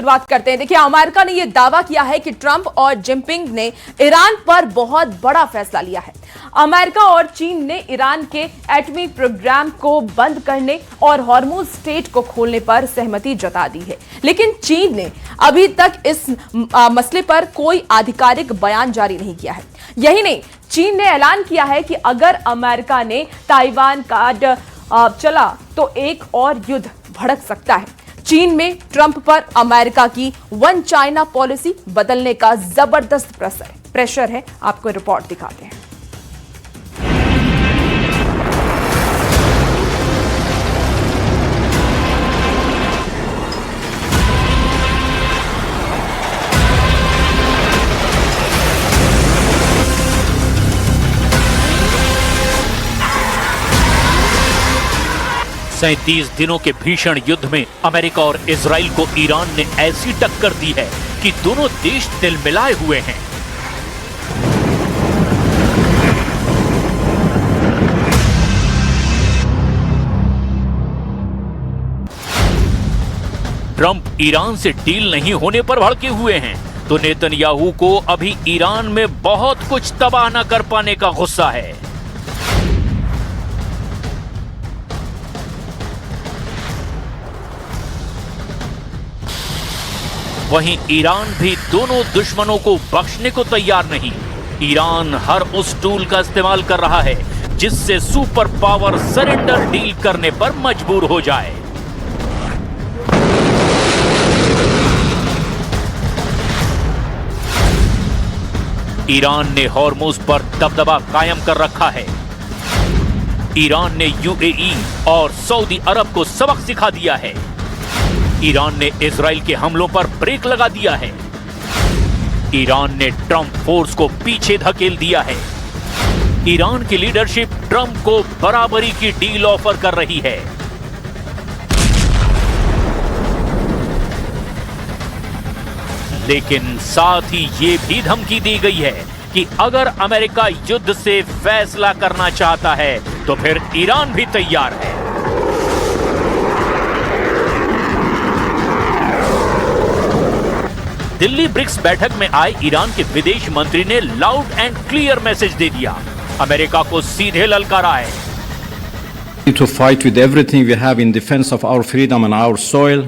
शुरुआत करते हैं। देखिए, अमेरिका ने यह दावा किया है कि ट्रंप और जिनपिंग ने ईरान पर बहुत बड़ा फैसला लिया है। अमेरिका और चीन ने ईरान के एटमी प्रोग्राम को बंद करने और हॉर्मुज स्ट्रेट को खोलने पर सहमति जता दी है, लेकिन चीन ने अभी तक इस मसले पर कोई आधिकारिक बयान जारी नहीं किया है। यही नहीं, चीन ने ऐलान किया है कि अगर अमेरिका ने ताइवान कार्ड चला तो एक और युद्ध भड़क सकता है। चीन में ट्रंप पर अमेरिका की वन चाइना पॉलिसी बदलने का जबरदस्त प्रेशर है। आपको रिपोर्ट दिखाते हैं। सैंतीस दिनों के भीषण युद्ध में अमेरिका और इजराइल को ईरान ने ऐसी टक्कर दी है कि दोनों देश तिलमिलाए हुए हैं। ट्रंप ईरान से डील नहीं होने पर भड़के हुए हैं, तो नेतन्याहू को अभी ईरान में बहुत कुछ तबाह न कर पाने का गुस्सा है। वहीं ईरान भी दोनों दुश्मनों को बख्शने को तैयार नहीं। ईरान हर उस टूल का इस्तेमाल कर रहा है जिससे सुपर पावर सरेंडर डील करने पर मजबूर हो जाए। ईरान ने हॉर्मुज पर दबदबा कायम कर रखा है। ईरान ने यूएई और सऊदी अरब को सबक सिखा दिया है। ईरान ने इजराइल के हमलों पर ब्रेक लगा दिया है। ईरान ने ट्रंप फोर्स को पीछे धकेल दिया है। ईरान की लीडरशिप ट्रंप को बराबरी की डील ऑफर कर रही है। लेकिन साथ ही यह भी धमकी दी गई है कि अगर अमेरिका युद्ध से फैसला करना चाहता है तो फिर ईरान भी तैयार है। दिल्ली ब्रिक्स बैठक में आए ईरान के विदेश मंत्री ने लाउड एंड क्लियर मैसेज दे दिया, अमेरिका को सीधे ललकारा है। To fight with everything we have in defense of our freedom and our soil,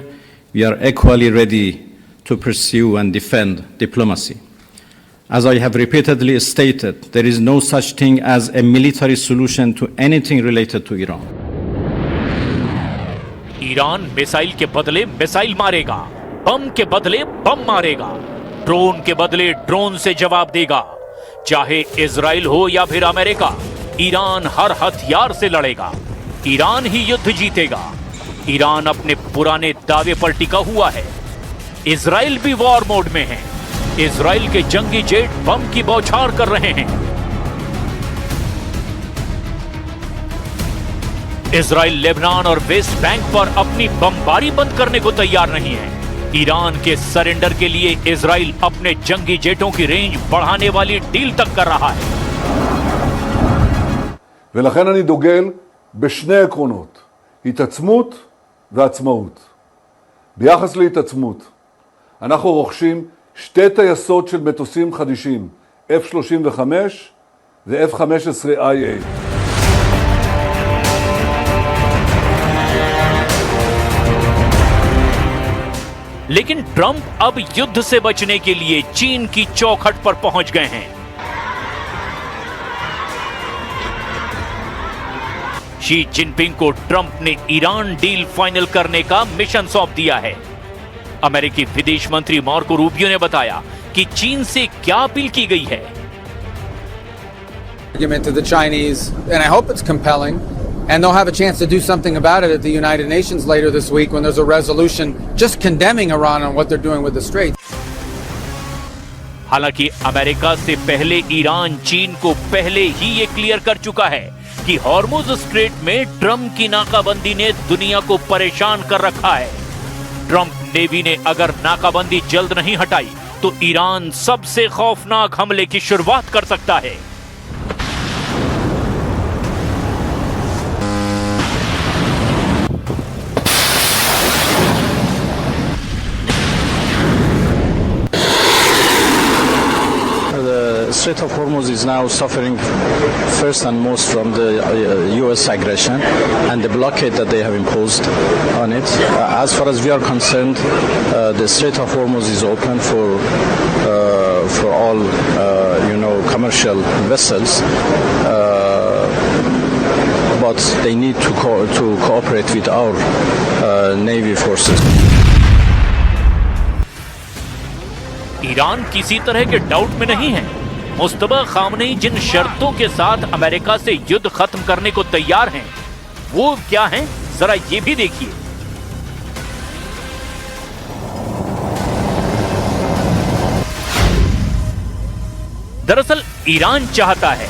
we are equally ready to pursue and defend diplomacy. As I have repeatedly stated, there is no such thing as a military solution to anything related to Iran. Iran missile के बदले missile मारेगा, बम के बदले बम मारेगा, drone के बदले drone से जवाब देगा। चाहे इजराइल हो या फिर अमेरिका, ईरान हर हथियार से लड़ेगा। ईरान ही युद्ध जीतेगा। ईरान अपने पुराने दावे पर टिका हुआ है। इजराइल भी वॉर मोड में है। इजराइल के जंगी जेट बम की बौछार कर रहे हैं। इजराइल लेबनान और वेस्ट बैंक पर अपनी बमबारी बंद करने को तैयार नहीं है। ईरान के सरेंडर के लिए इजराइल अपने जंगी जेटों की रेंज बढ़ाने वाली डील तक कर रहा है। ולכן אני דוגל בשני עקרונות, התעצמות ועצמאות. ביחס להתעצמות, אנחנו רוכשים שתי טייסות של מטוסים חדישים, F-35 ו-F-15IA. लेकिन ट्रंप अब युद्ध से बचने के लिए चीन की चौखट पर पहुंच गए हैं। शी जिनपिंग को ट्रंप ने ईरान डील फाइनल करने का मिशन सौंप दिया है। अमेरिकी विदेश मंत्री मार्को रूबियो ने बताया कि चीन से क्या अपील की गई है। To the Chinese, and I hope it's compelling, and they'll have a chance to do something about it at the United Nations later this week when there's a resolution just condemning Iran on what they're doing with the Strait. हालांकि America से पहले Iran चीन को पहले ही ये clear कर चुका है कि हॉर्मुज स्ट्रेट में ट्रंप की नाकाबंदी ने दुनिया को परेशान कर रखा है। ट्रंप नेवी ने अगर नाकाबंदी जल्द नहीं हटाई तो ईरान सबसे खौफनाक हमले की शुरुआत कर सकता है। Strait of Hormuz is now suffering first and most from the U.S. aggression and the blockade that they have imposed on it. As far as we are concerned, the Strait of Hormuz is open for all, commercial vessels. But they need to cooperate with our Navy forces. Iran किसी तरह के doubt में नहीं है। Mustafa Khamenei जिन शर्तों के साथ America से युद्ध खत्म करने को तैयार हैं, वो क्या हैं? जरा ये भी देखिए। दरअसल ईरान चाहता है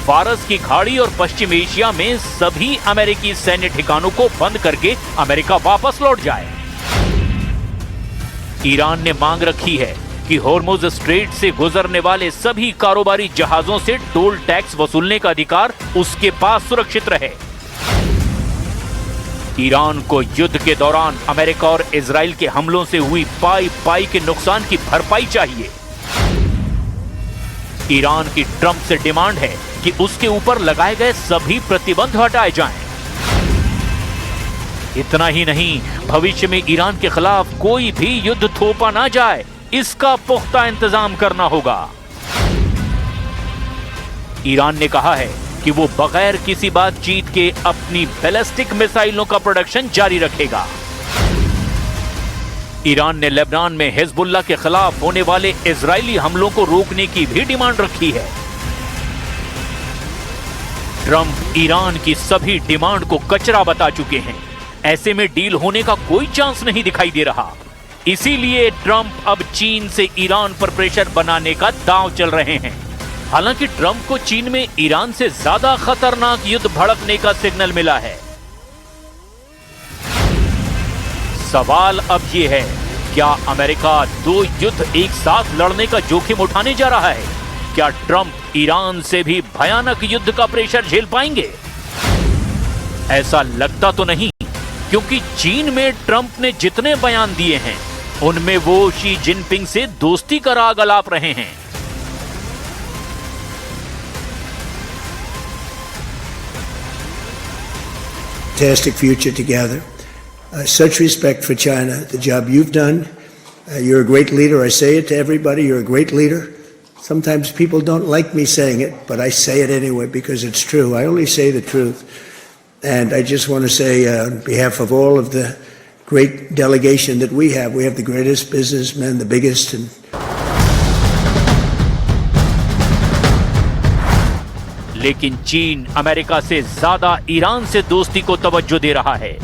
फारस की खाड़ी और पश्चिम एशिया में सभी अमेरिकी सैन्य ठिकानों को बंद करके अमेरिका वापस लौट जाए। ईरान ने मांग रखी है कि होर्मुज स्ट्रेट से गुजरने वाले सभी कारोबारी जहाजों से टोल टैक्स वसूलने का अधिकार उसके पास सुरक्षित रहे। ईरान को युद्ध के दौरान अमेरिका और इजराइल के हमलों से हुई पाई के नुकसान की भरपाई चाहिए। ईरान की ट्रंप से डिमांड है कि उसके ऊपर लगाए गए सभी प्रतिबंध हटाए जाएं। इतना ही नहीं, भविष्य में ईरान के खिलाफ कोई भी युद्ध थोपा ना जाए, इसका पुख्ता इंतजाम करना होगा। ईरान ने कहा है कि वो बगैर किसी बातचीत के अपनी बैलिस्टिक मिसाइलों का प्रोडक्शन जारी रखेगा। ईरान ने लेबनान में हिजबुल्लाह के खिलाफ होने वाले इजरायली हमलों को रोकने की भी डिमांड रखी है। ट्रंप ईरान की सभी डिमांड को कचरा बता चुके हैं। ऐसे में डील होने का कोई चांस नहीं दिखाई दे रहा। इसीलिए ट्रंप अब चीन से ईरान पर प्रेशर बनाने का दांव चल रहे हैं। हालांकि ट्रंप को चीन में ईरान से ज्यादा खतरनाक युद्ध भड़कने का सिग्नल मिला है। सवाल अब यह है, क्या अमेरिका दो युद्ध एक साथ लड़ने का जोखिम उठाने जा रहा है? क्या ट्रंप ईरान से भी भयानक युद्ध का प्रेशर झेल पाएंगे? ऐसा लगता तो नहीं, क्योंकि चीन में ट्रंप ने जितने बयान दिए हैं, उनमें वो शी जिनपिंग से दोस्ती का राग अलाप रहे हैं। Fantastic future together. Such respect for China, the job you've done. You're a great leader. I say it to everybody. You're a great leader. Sometimes people don't like me saying it, but I say it anyway because it's true. I only say the truth. And I just want to say on behalf of all of the great delegation that we have the greatest businessmen, the biggest. लेकिन चीन America से ज्यादा Iran से दोस्ती को तवज्जो दे रहा है।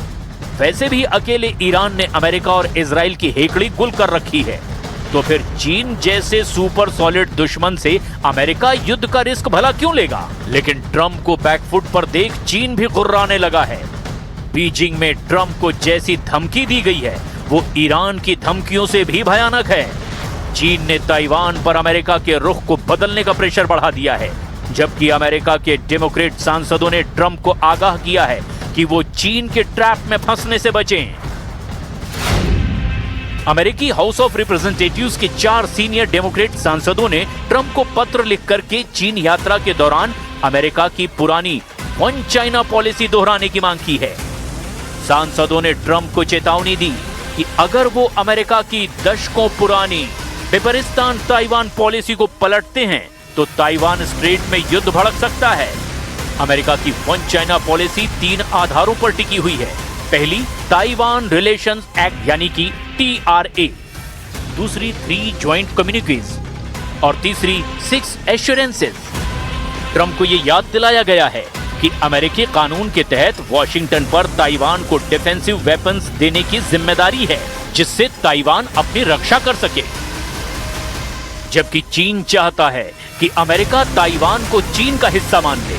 वैसे भी अकेले ईरान ने अमेरिका और इजराइल की हेकड़ी गुल कर रखी है, तो फिर चीन जैसे सुपर सॉलिड दुश्मन से अमेरिका युद्ध का रिस्क भला क्यों लेगा? लेकिन ट्रंप को बैकफुट पर देख चीन भी गुर्राने लगा है। बीजिंग में ट्रंप को जैसी धमकी दी गई है, वो ईरान की धमकियों से भी भयानक है। चीन ने ताइवान पर अमेरिका के रुख को बदलने का प्रेशर बढ़ा दिया है, जबकि अमेरिका के डेमोक्रेट सांसदों ने ट्रंप को आगाह किया है कि वो चीन के ट्रैप में फंसने से बचें। अमेरिकी हाउस ऑफ रिप्रेजेंटेटिव्स के 4 सीनियर डेमोक्रेट सांसदों ने ट्रंप को पत्र लिख करके चीन यात्रा के दौरान अमेरिका की पुरानी वन चाइना पॉलिसी दोहराने की मांग की है। सांसदों ने ट्रंप को चेतावनी दी कि अगर वो अमेरिका की दशकों पुरानी बेपरिस्तान ताइवान पॉलिसी को पलटते हैं तो ताइवान स्ट्रेट में युद्ध भड़क सकता है। अमेरिका की वन चाइना पॉलिसी 3 आधारों पर टिकी हुई है। पहली, ताइवान रिलेशंस एक्ट यानी कि TRA, दूसरी 3 ज्वाइंट कम्युनिकेज और तीसरी 6 एश्योरेंसेस। ट्रंप को यह याद दिलाया गया है कि अमेरिकी कानून के तहत वॉशिंगटन पर ताइवान को डिफेंसिव वेपन्स देने की जिम्मेदारी है, जिससे ताइवान अपनी रक्षा कर सके। जबकि चीन चाहता है कि अमेरिका ताइवान को चीन का हिस्सा मान ले,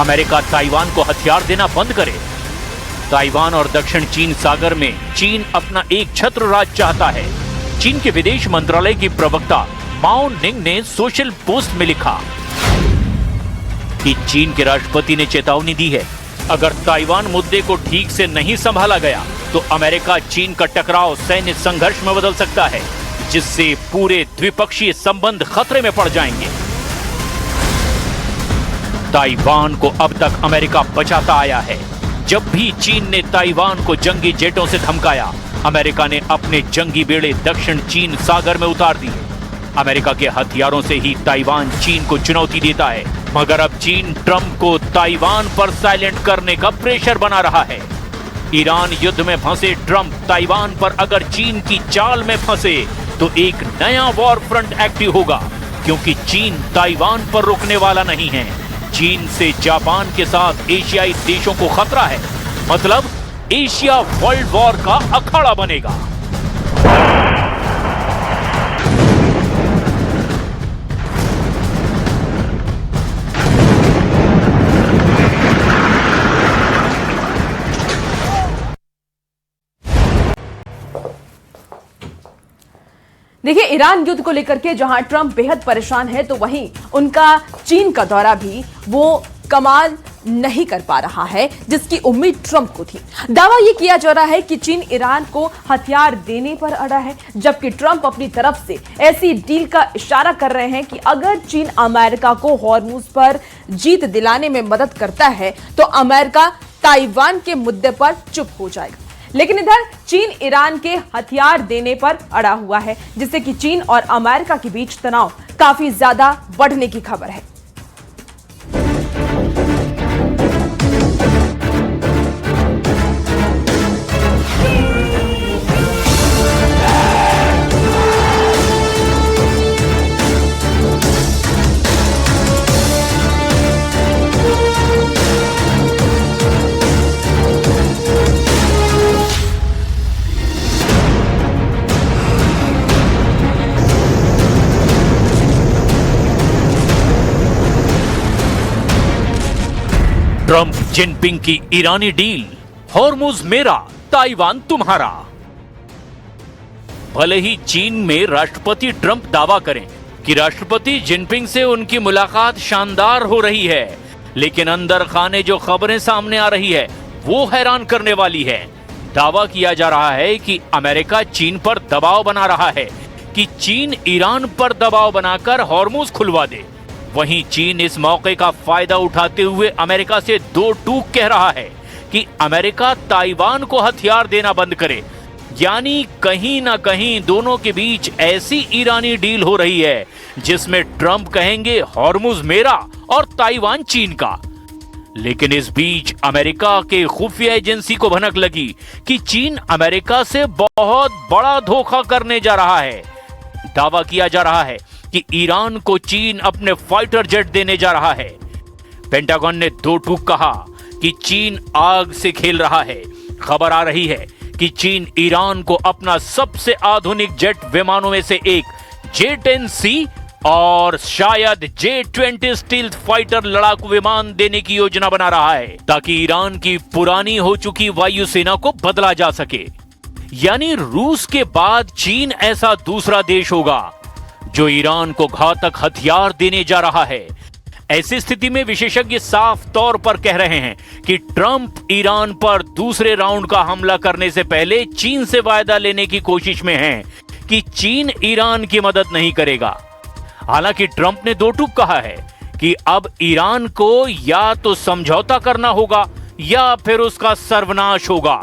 अमेरिका ताइवान को हथियार देना बंद करे। ताइवान और दक्षिण चीन सागर में चीन अपना एक छत्र राज चाहता है। चीन के विदेश मंत्रालय की प्रवक्ता माओ निंग ने सोशल पोस्ट में लिखा कि चीन के राष्ट्रपति ने चेतावनी दी है, अगर ताइवान मुद्दे को ठीक से नहीं संभाला गया तो अमेरिका चीन का टकराव सैन्य संघर्ष में बदल सकता है, जिससे पूरे द्विपक्षीय संबंध खतरे में पड़ जाएंगे। ताइवान को अब तक अमेरिका बचाता आया है। जब भी चीन ने ताइवान को जंगी जेटों से धमकाया, अमेरिका ने अपने जंगी बेड़े दक्षिण चीन सागर में उतार दिए। अमेरिका के हथियारों से ही ताइवान चीन को चुनौती देता है, मगर अब चीन ट्रंप को ताइवान पर साइलेंट करने का प्रेशर बना रहा है। ईरान युद्ध में फंसे ट्रंप ताइवान पर अगर चीन की चाल में फंसे तो एक नया वॉर फ्रंट एक्टिव होगा, क्योंकि चीन ताइवान पर रुकने वाला नहीं है। चीन से जापान के साथ एशियाई देशों को खतरा है, मतलब एशिया वर्ल्ड वॉर का अखाड़ा बनेगा। देखिए, ईरान युद्ध को लेकर के जहां ट्रंप बेहद परेशान है, तो वहीं उनका चीन का दौरा भी वो कमाल नहीं कर पा रहा है जिसकी उम्मीद ट्रंप को थी। दावा यह किया जा रहा है कि चीन ईरान को हथियार देने पर अड़ा है, जबकि ट्रंप अपनी तरफ से ऐसी डील का इशारा कर रहे हैं कि अगर चीन अमेरिका को हॉर्मुज पर जीत दिलाने में मदद करता है तो अमेरिका ताइवान के मुद्दे पर चुप हो जाएगा। लेकिन इधर चीन ईरान के हथियार देने पर अड़ा हुआ है, जिससे कि चीन और अमेरिका के बीच तनाव काफी ज्यादा बढ़ने की खबर है। ट्रंप जिनपिंग की ईरानी डील, हॉर्मुज मेरा, ताइवान तुम्हारा। भले ही चीन में राष्ट्रपति ट्रंप दावा करें कि राष्ट्रपति जिनपिंग से उनकी मुलाकात शानदार हो रही है, लेकिन अंदर खाने जो खबरें सामने आ रही है वो हैरान करने वाली है। दावा किया जा रहा है कि अमेरिका चीन पर दबाव बना रहा है कि चीन ईरान पर दबाव बनाकर हॉर्मुज खुलवा दे। वहीं चीन इस मौके का फायदा उठाते हुए अमेरिका से दो टूक कह रहा है कि अमेरिका ताइवान को हथियार देना बंद करे। यानी कहीं ना कहीं दोनों के बीच ऐसी ईरानी डील हो रही है जिसमें ट्रंप कहेंगे हॉर्मुज मेरा और ताइवान चीन का। लेकिन इस बीच अमेरिका के खुफिया एजेंसी को भनक लगी कि चीन अमेरिका से बहुत बड़ा धोखा करने जा रहा है। दावा किया जा रहा है कि ईरान को चीन अपने फाइटर जेट देने जा रहा है। पेंटागन ने दो टूक कहा कि चीन आग से खेल रहा है। खबर आ रही है कि चीन ईरान को अपना सबसे आधुनिक जेट विमानों में से एक J-10C और शायद J-20 स्टील्थ फाइटर लड़ाकू विमान देने की योजना बना रहा है, ताकि ईरान की पुरानी हो चुकी वायुसेना को बदला जा सके। यानी रूस के बाद चीन ऐसा दूसरा देश होगा जो ईरान को घातक हथियार देने जा रहा है। ऐसी स्थिति में विशेषज्ञ साफ तौर पर कह रहे हैं कि ट्रंप ईरान पर दूसरे राउंड का हमला करने से पहले चीन से वायदा लेने की कोशिश में हैं कि चीन ईरान की मदद नहीं करेगा। हालांकि ट्रंप ने दो टूक कहा है कि अब ईरान को या तो समझौता करना होगा या फिर उसका सर्वनाश होगा।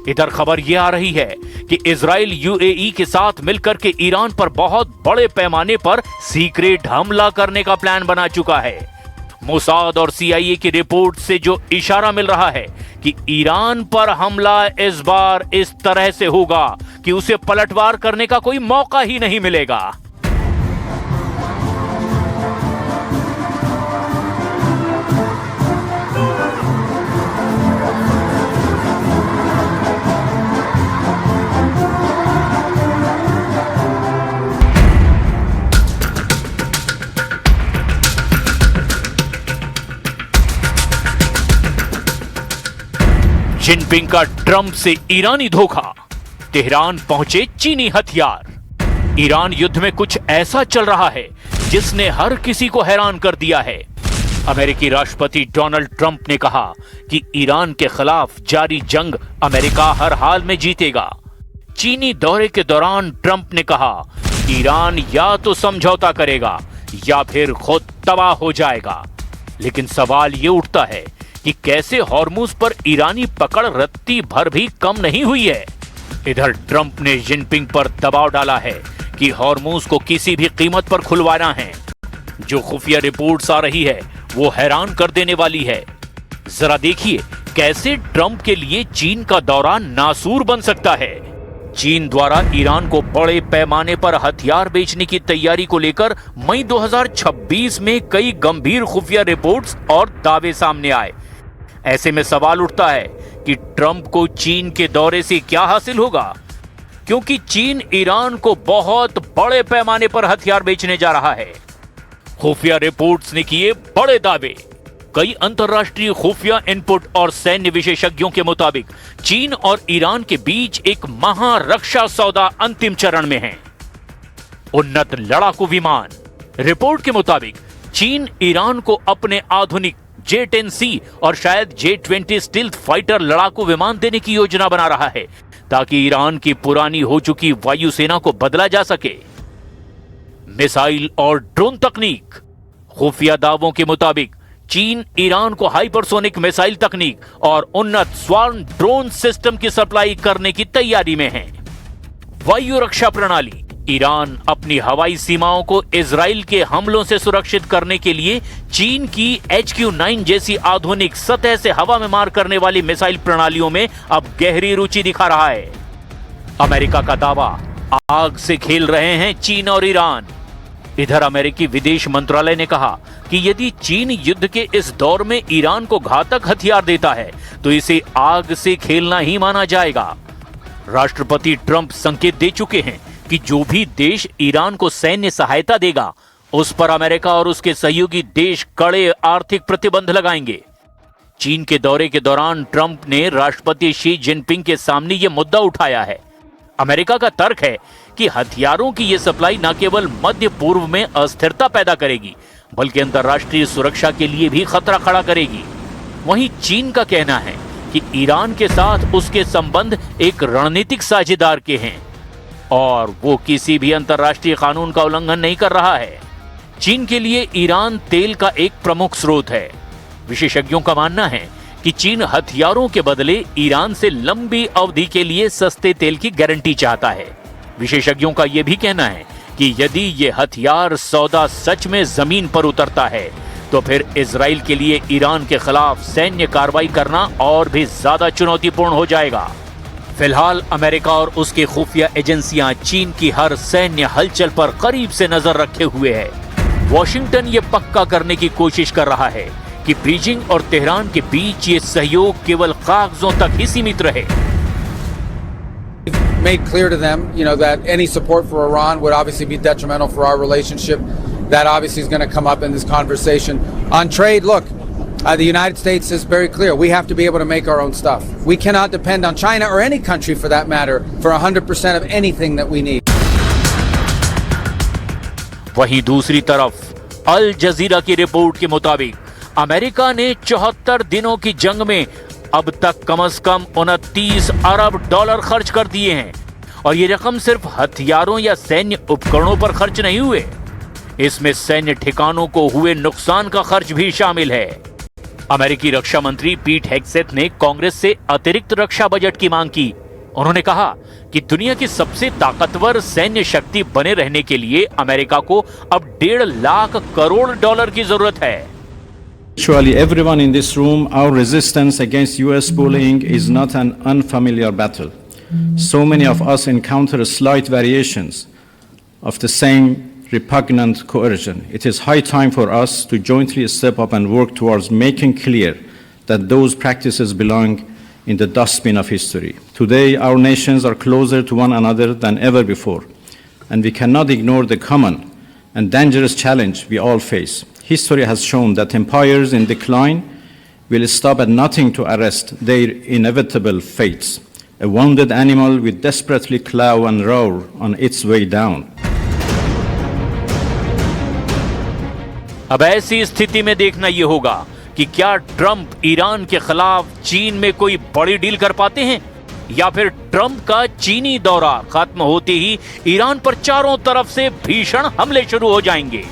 इधर खबर यह आ रही है कि इजराइल यूएई के साथ मिलकर के ईरान पर बहुत बड़े पैमाने पर सीक्रेट हमला करने का प्लान बना चुका है। मोसाद और सीआईए की रिपोर्ट से जो इशारा मिल रहा है कि ईरान पर हमला इस बार इस तरह से होगा कि उसे पलटवार करने का कोई मौका ही नहीं मिलेगा। जिनपिंग का ट्रंप से ईरानी धोखा, तेहरान पहुंचे चीनी हथियार। ईरान युद्ध में कुछ ऐसा चल रहा है जिसने हर किसी को हैरान कर दिया है। अमेरिकी राष्ट्रपति डोनाल्ड ट्रंप ने कहा कि ईरान के खिलाफ जारी जंग अमेरिका हर हाल में जीतेगा। चीनी दौरे के दौरान ट्रंप ने कहा ईरान या तो समझौता करेगा या फिर खुद तबाह हो जाएगा। लेकिन सवाल ये उठता है कि कैसे हॉर्मुज पर ईरानी पकड़ रत्ती भर भी कम नहीं हुई है। इधर ट्रंप ने जिनपिंग पर दबाव डाला है कि हॉर्मुज को किसी भी कीमत पर खुलवाना है। जो खुफिया रिपोर्ट्स आ रही है वो हैरान कर देने वाली है। जरा देखिए कैसे ट्रंप के लिए चीन का दौरा नासूर बन सकता है। चीन द्वारा ईरान को बड़े पैमाने पर हथियार बेचने की तैयारी को लेकर मई 2026 में कई गंभीर खुफिया रिपोर्ट्स और दावे सामने आए। ऐसे में सवाल उठता है कि ट्रंप को चीन के दौरे से क्या हासिल होगा, क्योंकि चीन ईरान को बहुत बड़े पैमाने पर हथियार बेचने जा रहा है। खुफिया रिपोर्ट्स ने किए बड़े दावे। कई अंतर्राष्ट्रीय खुफिया इनपुट और सैन्य विशेषज्ञों के मुताबिक चीन और ईरान के बीच एक महारक्षा सौदा अंतिम चरण में है। उन्नत लड़ाकू विमान। रिपोर्ट के मुताबिक चीन ईरान को अपने आधुनिक J-10C और शायद J-20 स्टील्थ फाइटर लड़ाकू विमान देने की योजना बना रहा है ताकि ईरान की पुरानी हो चुकी वायुसेना को बदला जा सके। मिसाइल और ड्रोन तकनीक। खुफिया दावों के मुताबिक चीन ईरान को हाइपरसोनिक मिसाइल तकनीक और उन्नत स्वार्म ड्रोन सिस्टम की सप्लाई करने की तैयारी में है। वायु रक्षा प्रणाली। ईरान अपनी हवाई सीमाओं को इजराइल के हमलों से सुरक्षित करने के लिए चीन की HQ-9 जैसी आधुनिक सतह से हवा में मार करने वाली मिसाइल प्रणालियों में अब गहरी रुचि दिखा रहा है। अमेरिका का दावा, आग से खेल रहे हैं चीन और ईरान। इधर अमेरिकी विदेश मंत्रालय ने कहा कि यदि चीन युद्ध के इस दौर में ईरान को घातक हथियार देता है तो इसे आग से खेलना ही माना जाएगा। राष्ट्रपति ट्रंप संकेत दे चुके हैं कि जो भी देश ईरान को सैन्य सहायता देगा उस पर अमेरिका और उसके सहयोगी देश कड़े आर्थिक प्रतिबंध लगाएंगे। चीन के दौरे के दौरान ट्रंप ने राष्ट्रपति शी जिनपिंग के सामने यह मुद्दा उठाया है। अमेरिका का तर्क है कि हथियारों की यह सप्लाई न केवल मध्य पूर्व में अस्थिरता पैदा करेगी बल्कि अंतर्राष्ट्रीय सुरक्षा के लिए भी खतरा खड़ा करेगी। वहीं चीन का कहना है कि ईरान के साथ उसके संबंध एक रणनीतिक साझेदार के हैं और वो किसी भी अंतर्राष्ट्रीय कानून का उल्लंघन नहीं कर रहा है। चीन के लिए ईरान तेल का एक प्रमुख स्रोत है। विशेषज्ञों का मानना है कि चीन हथियारों के बदले ईरान से लंबी अवधि के लिए सस्ते तेल की गारंटी चाहता है। विशेषज्ञों का यह भी कहना है कि यदि ये हथियार सौदा सच में जमीन पर उतरता है तो फिर इजराइल के लिए ईरान के खिलाफ सैन्य कार्रवाई करना और भी ज्यादा चुनौतीपूर्ण हो जाएगा। फिलहाल अमेरिका और उसके खुफिया एजेंसियां चीन की हर सैन्य हलचल पर करीब से नजर रखे हुए है। वॉशिंगटन ये पक्का करने की कोशिश कर रहा है कि बीजिंग और तेहरान के बीच ये सहयोग केवल कागजों तक ही सीमित रहे। Made clear to them, that any support for Iran would obviously be detrimental for our relationship. That obviously is going to come up in this conversation. On trade, look, the United States is very clear. We have to be able to make our own stuff. We cannot depend on China or any country for that matter for 100% of anything that we need. वहीं दूसरी तरफ अल जजीरा की report के मुताबिक America ने 74 दिनों की जंग में अब तक कम से कम $29 अरब खर्च कर दिए हैं और ये रकम सिर्फ हथियारों या सैन्य उपकरणों पर खर्च नहीं हुए। इसमें सैन्य ठिकानों को हुए नुकसान का खर्च भी शामिल है। अमेरिकी रक्षा मंत्री पीट हेग्सेथ ने कांग्रेस से अतिरिक्त रक्षा बजट की मांग की। उन्होंने कहा कि दुनिया की सबसे ताकतवर सैन्य शक्ति बने रहने के लिए अमेरिका को अब $1.5 लाख करोड़ की जरूरत है। Virtually everyone in this room, our resistance against US bullying is not an unfamiliar battle. So many of us encounter slight variations of the same repugnant coercion. It is high time for us to jointly step up and work towards making clear that those practices belong in the dustbin of history. Today, our nations are closer to one another than ever before, and we cannot ignore the common and dangerous challenge we all face. History has shown that empires in decline will stop at nothing to arrest their inevitable fates. A wounded animal will desperately claw and roar on its way down. अब ऐसी स्थिति में देखना यह होगा कि क्या Trump Iran के खिलाफ चीन में कोई बड़ी डील कर पाते हैं या फिर ट्रंप का चीनी दौरा खत्म होते ही ईरान पर चारों तरफ से भीषण हमले शुरू हो जाएंगे।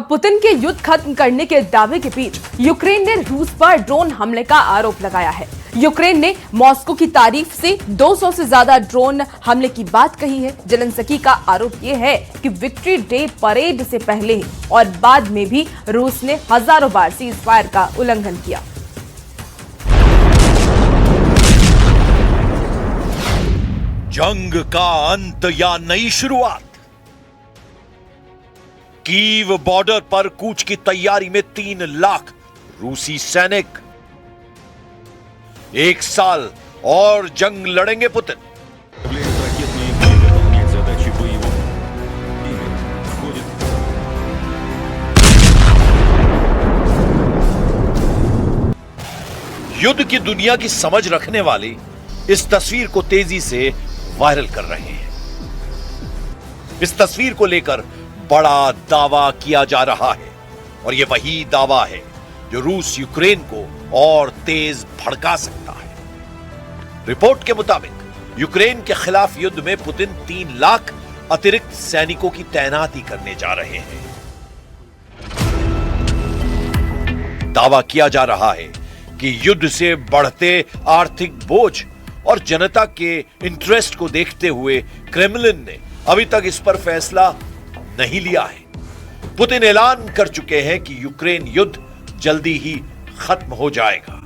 अब पुतिन के युद्ध खत्म करने के दावे के बीच यूक्रेन ने रूस पर ड्रोन हमले का आरोप लगाया है। यूक्रेन ने मॉस्को की तारीफ से 200 से ज्यादा ड्रोन हमले की बात कही है। जेलेंस्की का आरोप यह है कि विक्ट्री डे परेड से पहले और बाद में भी रूस ने हजारों बार सीज फायर का उल्लंघन किया। जंग का अंत या नई शुरुआत? कीव बॉर्डर पर कूच की तैयारी में 3 लाख रूसी सैनिक। 1 साल और जंग लड़ेंगे पुतिन। युद्ध की दुनिया की समझ रखने वाले इस तस्वीर को तेजी से वायरल कर रहे हैं। इस तस्वीर को लेकर बड़ा दावा किया जा रहा है और यह वही दावा है जो रूस यूक्रेन को और तेज भड़का सकता है। रिपोर्ट के मुताबिक यूक्रेन के खिलाफ युद्ध में पुतिन 3 लाख अतिरिक्त सैनिकों की तैनाती करने जा रहे हैं। दावा किया जा रहा है कि युद्ध से बढ़ते आर्थिक बोझ और जनता के इंटरेस्ट को देखते हुए क्रेमलिन ने अभी तक इस पर फैसला नहीं लिया है। पुतिन ऐलान कर चुके हैं कि यूक्रेन युद्ध जल्दी ही खत्म हो जाएगा।